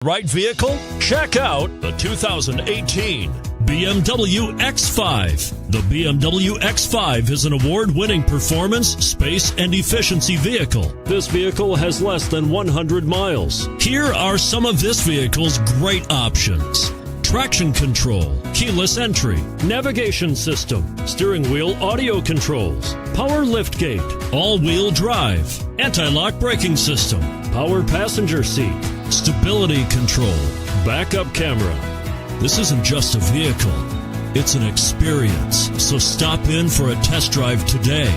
Right vehicle? Check out the 2018 BMW X5. The BMW X5 is an award-winning performance, space, and efficiency vehicle. This vehicle has less than 100 miles. Here are some of this vehicle's great options: traction control, keyless entry, navigation system, steering wheel audio controls, power liftgate, all-wheel drive, anti-lock braking system, power passenger seat, stability control, backup camera. This isn't just a vehicle, it's an experience. So stop in for a test drive today.